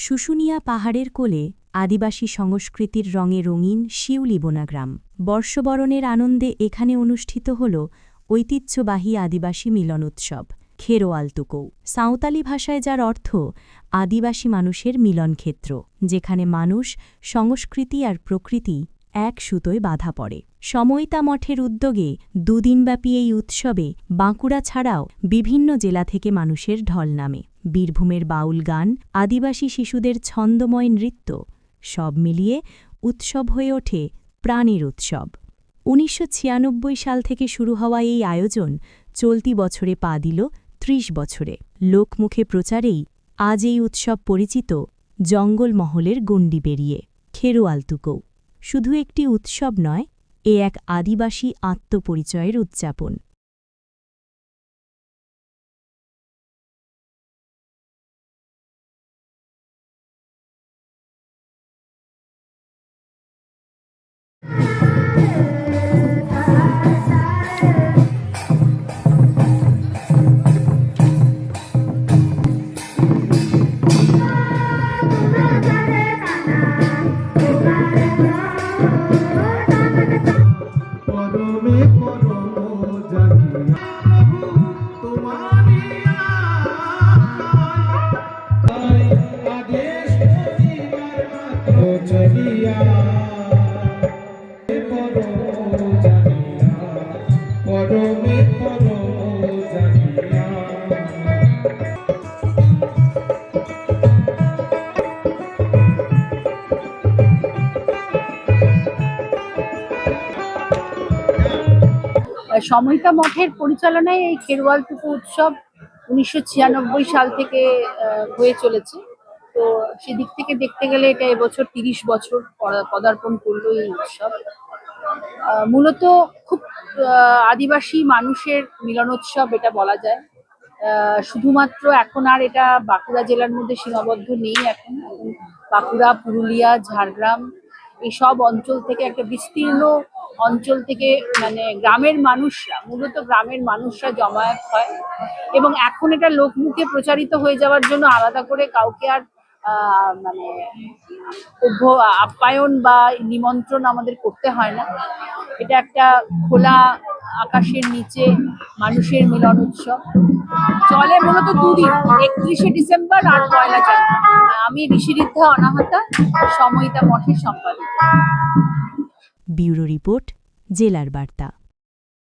শুশুনিয়া পাহাড়ের কোলে আদিবাসী সংস্কৃতির রঙে রঙিন শিউলিবোনা গ্রাম। বর্ষবরণের আনন্দে এখানে অনুষ্ঠিত হল ঐতিহ্যবাহী আদিবাসী মিলন উৎসব খেরোয়ালতুকৌ। সাঁওতালি ভাষায় যার অর্থ আদিবাসী মানুষের মিলনক্ষেত্র, যেখানে মানুষ, সংস্কৃতি আর প্রকৃতি এক সুতোয় বাঁধা পড়ে। সময়তা মঠের উদ্যোগে দুদিনব্যাপী এই উৎসবে বাঁকুড়া ছাড়াও বিভিন্ন জেলা থেকে মানুষের ঢল নামে। বীরভূমের বাউল গান, আদিবাসী শিশুদের ছন্দময় নৃত্য, সব মিলিয়ে উৎসব হয়ে ওঠে প্রাণের উৎসব। ১৯৯৬ সাল থেকে শুরু হওয়া এই আয়োজন চলতি বছরে পা দিল ৩০ বছরে। লোকমুখে প্রচারেই আজ এই উৎসব পরিচিত জঙ্গলমহলের গণ্ডি পেরিয়ে। খেরোয়ালতুকৌ শুধু একটি উৎসব নয়, এ এক আদিবাসী আত্মপরিচয়ের উদযাপন। সময়তা মঠের পরিচালনায় এই খেরোয়ালতুকৌ উৎসব ১৯৯৬ সাল থেকে হয়ে চলেছে। তো সেদিক থেকে দেখতে গেলে এটা এবছর ৩০ বছর পদার্পণ করলো এই উৎসব। মূলত খুব আদিবাসী মানুষের মিলনোৎসব এটা বলা যায়। শুধুমাত্র এখন আর এটা বাঁকুড়া জেলার মধ্যে সীমাবদ্ধ নেই। এখন বাঁকুড়া, পুরুলিয়া, ঝাড়গ্রাম এই সব অঞ্চল থেকে, একটা বিস্তীর্ণ অঞ্চল থেকে, মানে মূলত গ্রামের মানুষরা জমায়েত হয়। এবং এখন এটা লোকমুখে প্রচারিত হয়ে যাওয়ার জন্য আলাদা করে কাউকে আর মানে আপ্যায়ন বা নিমন্ত্রণ আমাদের করতে হয় না। এটা একটা খোলা আকাশের নিচে মানুষের মিলন উৎসব চলে মূলত দুদিন, ৩১শে ডিসেম্বর আর ১লা জানুয়ারি। আমি ঋষিঋদ্ধা অনাহতা, সময়তা মঠের সম্পাদিকা। ব্যুরো রিপোর্ট, জেলার বার্তা।